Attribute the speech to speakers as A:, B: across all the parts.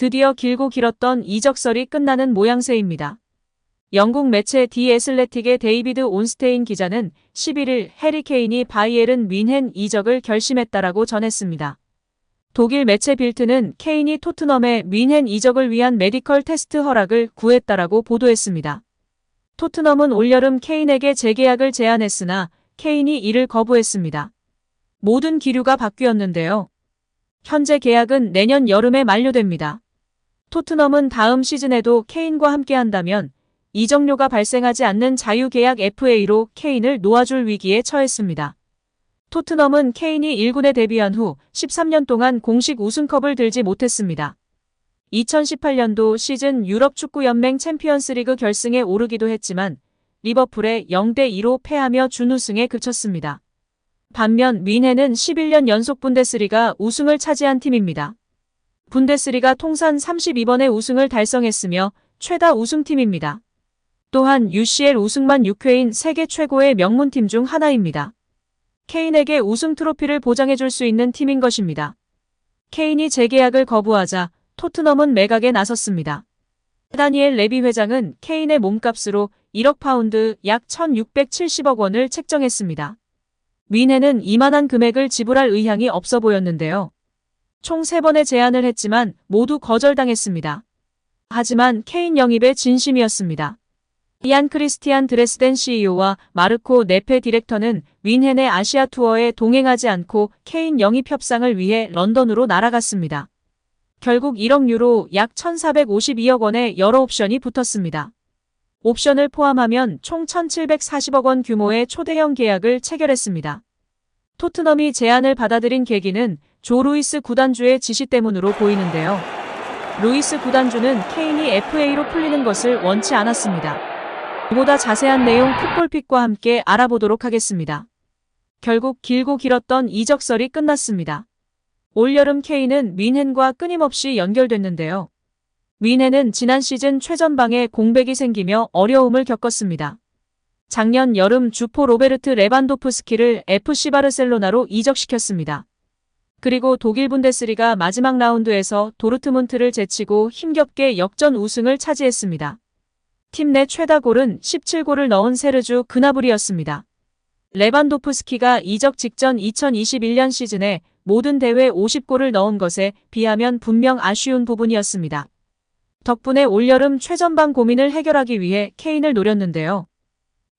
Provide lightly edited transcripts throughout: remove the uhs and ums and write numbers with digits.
A: 드디어 길고 길었던 이적설이 끝나는 모양새입니다. 영국 매체 디 애슬레틱의 데이비드 온스테인 기자는 11일 해리 케인이 바이에른 뮌헨 이적을 결심했다라고 전했습니다. 독일 매체 빌트는 케인이 토트넘의 뮌헨 이적을 위한 메디컬 테스트 허락을 구했다라고 보도했습니다. 토트넘은 올여름 케인에게 재계약을 제안했으나 케인이 이를 거부했습니다. 모든 기류가 바뀌었는데요. 현재 계약은 내년 여름에 만료됩니다. 토트넘은 다음 시즌에도 케인과 함께한다면 이적료가 발생하지 않는 자유계약 FA로 케인을 놓아줄 위기에 처했습니다. 토트넘은 케인이 1군에 데뷔한 후 13년 동안 공식 우승컵을 들지 못했습니다. 2018년도 시즌 유럽축구연맹 챔피언스리그 결승에 오르기도 했지만 리버풀에 0대2로 패하며 준우승에 그쳤습니다. 반면 뮌헨은 11년 연속 분데스리가 우승을 차지한 팀입니다. 분데스리가 통산 32번의 우승을 달성했으며 최다 우승팀입니다. 또한 UCL 우승만 6회인 세계 최고의 명문팀 중 하나입니다. 케인에게 우승 트로피를 보장해줄 수 있는 팀인 것입니다. 케인이 재계약을 거부하자 토트넘은 매각에 나섰습니다. 다니엘 레비 회장은 케인의 몸값으로 1억 파운드 약 1,670억 원을 책정했습니다. 뮌헨은 이만한 금액을 지불할 의향이 없어 보였는데요. 총 3번의 제안을 했지만 모두 거절당했습니다. 하지만 케인 영입에 진심이었습니다. 이안 크리스티안 드레스덴 CEO와 마르코 네페 디렉터는 뮌헨의 아시아 투어에 동행하지 않고 케인 영입 협상을 위해 런던으로 날아갔습니다. 결국 1억 유로 약 1,452억 원의 여러 옵션이 붙었습니다. 옵션을 포함하면 총 1,740억 원 규모의 초대형 계약을 체결했습니다. 토트넘이 제안을 받아들인 계기는 조 루이스 구단주의 지시 때문으로 보이는데요. 루이스 구단주는 케인이 FA로 풀리는 것을 원치 않았습니다. 보다 자세한 내용 풋볼픽과 함께 알아보도록 하겠습니다. 결국 길고 길었던 이적설이 끝났습니다. 올여름 케인은 뮌헨과 끊임없이 연결됐는데요. 뮌헨은 지난 시즌 최전방에 공백이 생기며 어려움을 겪었습니다. 작년 여름 주포 로베르트 레반도프스키를 FC 바르셀로나로 이적시켰습니다. 그리고 독일 분데스리가 마지막 라운드에서 도르트문트를 제치고 힘겹게 역전 우승을 차지했습니다. 팀 내 최다 골은 17골을 넣은 세르주 그나브리였습니다. 레반도프스키가 이적 직전 2021년 시즌에 모든 대회 50골을 넣은 것에 비하면 분명 아쉬운 부분이었습니다. 덕분에 올여름 최전방 고민을 해결하기 위해 케인을 노렸는데요.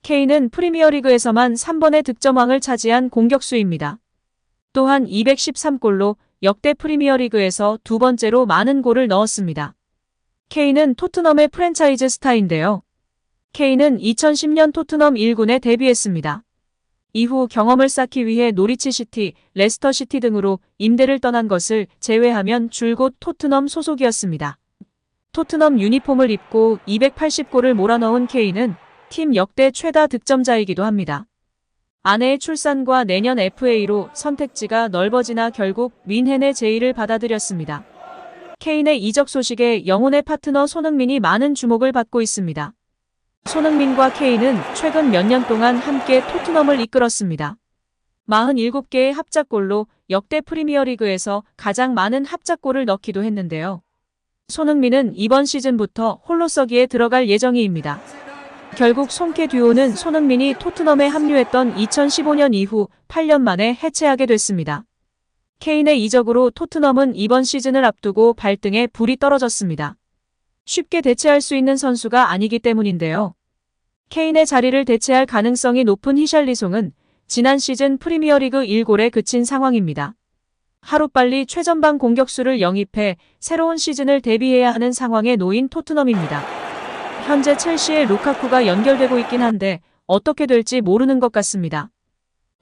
A: 케인은 프리미어리그에서만 3번의 득점왕을 차지한 공격수입니다. 또한 213골로 역대 프리미어리그에서 두 번째로 많은 골을 넣었습니다. 케인은 토트넘의 프랜차이즈 스타인데요. 케인은 2010년 토트넘 1군에 데뷔했습니다. 이후 경험을 쌓기 위해 노리치 시티, 레스터 시티 등으로 임대를 떠난 것을 제외하면 줄곧 토트넘 소속이었습니다. 토트넘 유니폼을 입고 280골을 몰아넣은 케인은 팀 역대 최다 득점자이기도 합니다. 아내의 출산과 내년 FA로 선택지가 넓어지나 결국 뮌헨의 제의를 받아들였습니다. 케인의 이적 소식에 영혼의 파트너 손흥민이 많은 주목을 받고 있습니다. 손흥민과 케인은 최근 몇 년 동안 함께 토트넘을 이끌었습니다. 47개의 합작골로 역대 프리미어리그에서 가장 많은 합작골을 넣기도 했는데요. 손흥민은 이번 시즌부터 홀로서기에 들어갈 예정입니다. 결국 손케 듀오는 손흥민이 토트넘에 합류했던 2015년 이후 8년 만에 해체하게 됐습니다. 케인의 이적으로 토트넘은 이번 시즌을 앞두고 발등에 불이 떨어졌습니다. 쉽게 대체할 수 있는 선수가 아니기 때문인데요. 케인의 자리를 대체할 가능성이 높은 히샬리송은 지난 시즌 프리미어리그 1골에 그친 상황입니다. 하루빨리 최전방 공격수를 영입해 새로운 시즌을 대비해야 하는 상황에 놓인 토트넘입니다. 현재 첼시의 루카쿠가 연결되고 있긴 한데 어떻게 될지 모르는 것 같습니다.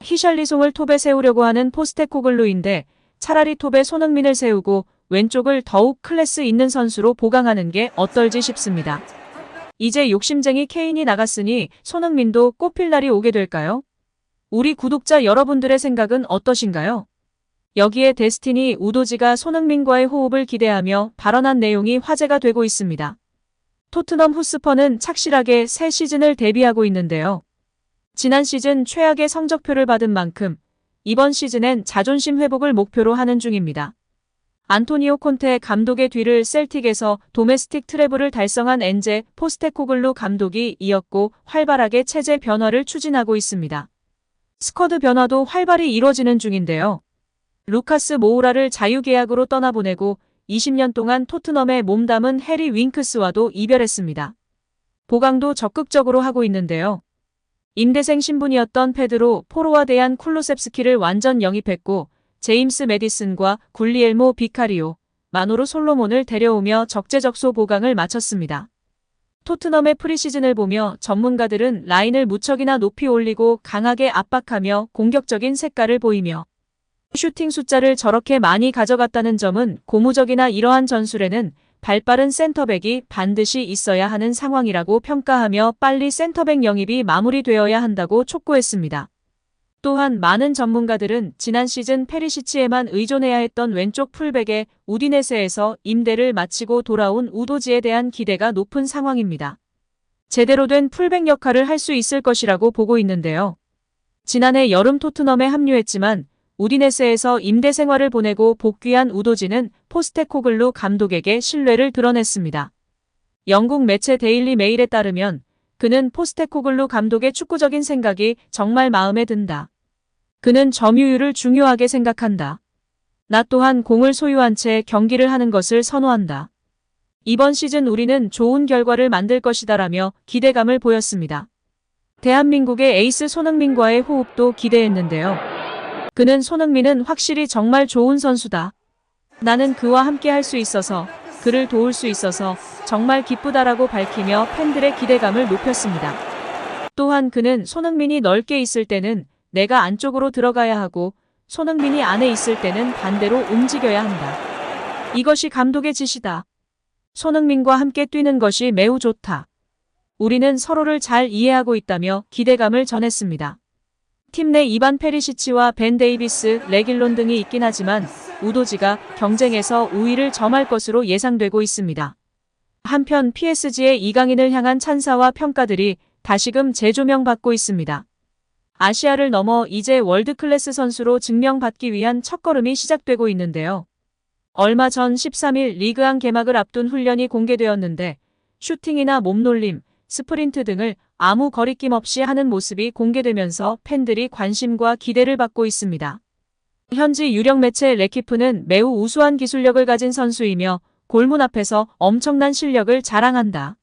A: 히샬리송을 톱에 세우려고 하는 포스테코글루인데 차라리 톱에 손흥민을 세우고 왼쪽을 더욱 클래스 있는 선수로 보강하는 게 어떨지 싶습니다. 이제 욕심쟁이 케인이 나갔으니 손흥민도 꼽힐 날이 오게 될까요? 우리 구독자 여러분들의 생각은 어떠신가요? 여기에 데스티니 우도지가 손흥민과의 호흡을 기대하며 발언한 내용이 화제가 되고 있습니다. 토트넘 후스퍼는 착실하게 새 시즌을 대비하고 있는데요. 지난 시즌 최악의 성적표를 받은 만큼 이번 시즌엔 자존심 회복을 목표로 하는 중입니다. 안토니오 콘테 감독의 뒤를 셀틱에서 도메스틱 트래블을 달성한 엔제 포스테코글루 감독이 이었고 활발하게 체제 변화를 추진하고 있습니다. 스쿼드 변화도 활발히 이뤄지는 중인데요. 루카스 모우라를 자유계약으로 떠나보내고 20년 동안 토트넘에 몸담은 해리 윙크스와도 이별했습니다. 보강도 적극적으로 하고 있는데요. 임대생 신분이었던 페드로 포로와 대한 쿨루셉스키를 완전 영입했고 제임스 메디슨과 굴리엘모 비카리오, 마노로 솔로몬을 데려오며 적재적소 보강을 마쳤습니다. 토트넘의 프리시즌을 보며 전문가들은 라인을 무척이나 높이 올리고 강하게 압박하며 공격적인 색깔을 보이며 슈팅 숫자를 저렇게 많이 가져갔다는 점은 고무적이나 이러한 전술에는 발빠른 센터백이 반드시 있어야 하는 상황이라고 평가하며 빨리 센터백 영입이 마무리되어야 한다고 촉구했습니다. 또한 많은 전문가들은 지난 시즌 페리시치에만 의존해야 했던 왼쪽 풀백의 우디네세에서 임대를 마치고 돌아온 우도지에 대한 기대가 높은 상황입니다. 제대로 된 풀백 역할을 할 수 있을 것이라고 보고 있는데요. 지난해 여름 토트넘에 합류했지만 우디네세에서 임대 생활을 보내고 복귀한 우도지는 포스테코글루 감독에게 신뢰를 드러냈습니다. 영국 매체 데일리 메일에 따르면 그는 포스테코글루 감독의 축구적인 생각이 정말 마음에 든다. 그는 점유율을 중요하게 생각한다. 나 또한 공을 소유한 채 경기를 하는 것을 선호한다. 이번 시즌 우리는 좋은 결과를 만들 것이다라며 기대감을 보였습니다. 대한민국의 에이스 손흥민과의 호흡도 기대했는데요. 그는 손흥민은 확실히 정말 좋은 선수다. 나는 그와 함께 할 수 있어서, 그를 도울 수 있어서 정말 기쁘다라고 밝히며 팬들의 기대감을 높였습니다. 또한 그는 손흥민이 넓게 있을 때는 내가 안쪽으로 들어가야 하고 손흥민이 안에 있을 때는 반대로 움직여야 한다. 이것이 감독의 지시다. 손흥민과 함께 뛰는 것이 매우 좋다. 우리는 서로를 잘 이해하고 있다며 기대감을 전했습니다. 팀 내 이반 페리시치와 벤 데이비스, 레길론 등이 있긴 하지만 우도지가 경쟁에서 우위를 점할 것으로 예상되고 있습니다. 한편 PSG의 이강인을 향한 찬사와 평가들이 다시금 재조명받고 있습니다. 아시아를 넘어 이제 월드클래스 선수로 증명받기 위한 첫걸음이 시작되고 있는데요. 얼마 전 13일 리그왕 개막을 앞둔 훈련이 공개되었는데 슈팅이나 몸놀림, 스프린트 등을 아무 거리낌 없이 하는 모습이 공개되면서 팬들이 관심과 기대를 받고 있습니다. 현지 유력 매체 레키프는 매우 우수한 기술력을 가진 선수이며 골문 앞에서 엄청난 실력을 자랑한다.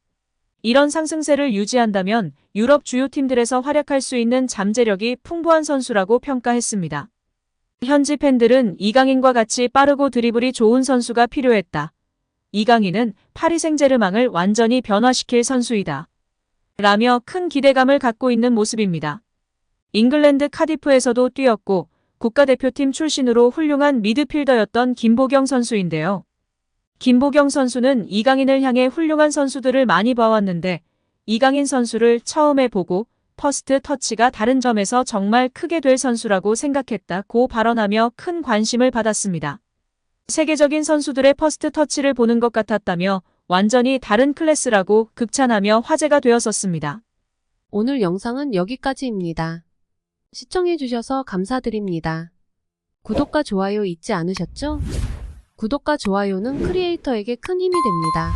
A: 이런 상승세를 유지한다면 유럽 주요 팀들에서 활약할 수 있는 잠재력이 풍부한 선수라고 평가했습니다. 현지 팬들은 이강인과 같이 빠르고 드리블이 좋은 선수가 필요했다. 이강인은 파리 생제르맹을 완전히 변화시킬 선수이다. 라며 큰 기대감을 갖고 있는 모습입니다. 잉글랜드 카디프에서도 뛰었고 국가대표팀 출신으로 훌륭한 미드필더였던 김보경 선수인데요. 김보경 선수는 이강인을 향해 훌륭한 선수들을 많이 봐왔는데 이강인 선수를 처음에 보고 퍼스트 터치가 다른 점에서 정말 크게 될 선수라고 생각했다고 발언하며 큰 관심을 받았습니다. 세계적인 선수들의 퍼스트 터치를 보는 것 같았다며 완전히 다른 클래스라고 극찬하며 화제가 되었었습니다.
B: 오늘 영상은 여기까지입니다. 시청해주셔서 감사드립니다. 구독과 좋아요 잊지 않으셨죠? 구독과 좋아요는 크리에이터에게 큰 힘이 됩니다.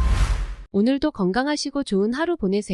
B: 오늘도 건강하시고 좋은 하루 보내세요.